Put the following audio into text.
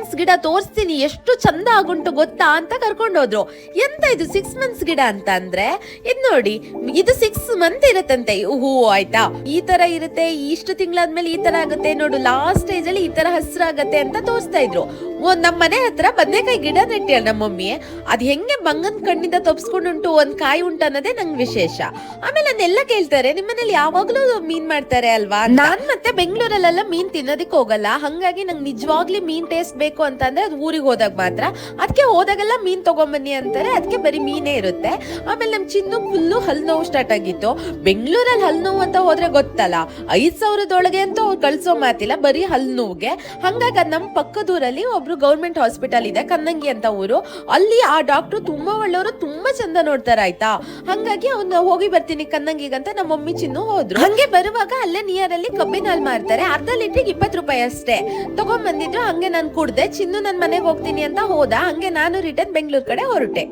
Months ಗಿಡ ತೋರಿಸ್ತೀನಿ ಎಷ್ಟು ಚಂದ ಆಗುಂಟು ಗೊತ್ತಾ ಅಂತ ಕರ್ಕೊಂಡು ಹೋದ್ರು. ಎಂತ ಇದು 6 ಮಂತ್ಸ್ ಗಿಡ ಅಂತ ಅಂದ್ರೆ ಇದ್ ನೋಡಿ, ಇದು 6 ಮಂತ್ ಇರತ್ತಂತೆ ಹೂ. ಆಯ್ತಾ, ಈ ತರ ಇರುತ್ತೆ, ಇಷ್ಟು ತಿಂಗಳಾದ್ಮೇಲೆ ಈ ತರ ಆಗುತ್ತೆ ನೋಡು, ಲಾಸ್ಟ್ ಸ್ಟೇಜ್ ಅಲ್ಲಿ ಈ ತರ ಹಸ್ರಾಗತ್ತೆ ಅಂತ ತೋರಿಸ್ತಾ ಇದ್ರು. ನಮ್ಮ ಮನೆ ಹತ್ರ ಬದನೆಕಾಯಿ ಗಿಡ ನೆಟ್ಟಿಯ ನಮ್ಮ ಮಮ್ಮಿ. ಅದ್ ಹೆಂಗೆ ಬಂಗನ್ ಕಣ್ಣಿಂದ ತಪ್ಸ್ಕೊಂಡುಂಟು ಒಂದ್ ಕಾಯಿ ಉಂಟು ಅನ್ನೋದೇ ನಂಗೆ ವಿಶೇಷ. ಆಮೇಲೆ ಅದನ್ನೆಲ್ಲ ಕೇಳ್ತಾರೆ, ನಿಮ್ಮನೇಲಿ ಯಾವಾಗ್ಲೂ ಮೀನ್ ಮಾಡ್ತಾರೆ ಅಲ್ವಾ? ನಾನ್ ಮತ್ತೆ ಬೆಂಗಳೂರಲ್ಲೆಲ್ಲ ಮೀನ್ ತಿನ್ನೋದಿಕ್ ಹೋಗಲ್ಲ, ಹಂಗಾಗಿ ನಂಗೆ ನಿಜವಾಗ್ಲಿ ಮೀನ್ ಟೇಸ್ಟ್ ಬೇಕು ಅಂತ ಅಂದ್ರೆ ಅದು ಊರಿಗೆ ಹೋದಾಗ ಮಾತ್ರ. ಅದಕ್ಕೆ ಹೋದಾಗೆಲ್ಲ ಮೀನ್ ತಗೊಂಬನ್ನಿ ಅಂತಾರೆ, ಅದಕ್ಕೆ ಬರೀ ಮೀನೇ ಇರುತ್ತೆ. ಆಮೇಲೆ ನಮ್ ಚಿನ್ನು ಫುಲ್ಲು ಹಲ್ ನೋವು ಸ್ಟಾರ್ಟ್ ಆಗಿತ್ತು. ಬೆಂಗಳೂರಲ್ಲಿ ಹಲ್ ನೋವು ಅಂತ ಹೋದ್ರೆ ಗೊತ್ತಲ್ಲ, 5,000 ಅಂತ ಅವ್ರು ಕಳ್ಸೋ ಮಾತಿಲ್ಲ ಬರೀ ಹಲ್ ನೋವಿಗೆ. ಹಂಗಾಗಿ ನಮ್ ಪಕ್ಕದೂರಲ್ಲಿ ಒಬ್ರು ಗೌರ್ಮೆಂಟ್ ಹಾಸ್ಪಿಟಲ್ ಇದೆ, ಕನ್ನಂಗಿ ಅಂತ ಊರು. ಅಲ್ಲಿ ಆ ಡಾಕ್ಟರ್ ತುಂಬಾ ಒಳ್ಳೆಯವರು, ತುಂಬಾ ಚಂದ ನೋಡ್ತಾರೆ ಆಯ್ತಾ. ಹಂಗಾಗಿ ಅವ್ನ ಹೋಗಿ ಬರ್ತೀನಿ ಕನ್ನಂಗಿಗಂತ ನಮ್ಮ ಮಮ್ಮಿ ಚಿನ್ನು ಹೋದ್ರು. ಹಂಗೆ ಬರುವಾಗ ಅಲ್ಲೇ ನಿಯರ್ ಅಲ್ಲಿ ಕಬ್ಬಿನ ಹಾಲು ಮಾರ್ತಾರೆ, ಅರ್ಧ ಲೀಟ್ರಿಗೆ 20 ರೂಪಾಯಿ ಅಷ್ಟೇ. ತಗೊಂಡ್ ಬಂದಿದ್ರು, ಹಂಗೆ ನಾನು ಕುಡ್ದೆ. ಚಿನ್ನು ನನ್ ಮನೆಗೆ ಹೋಗ್ತೀನಿ ಅಂತ ಹೋದ, ಹಂಗೆ ನಾನು ರಿಟರ್ನ್ ಬೆಂಗಳೂರು ಕಡೆ ಹೊರಟೆ.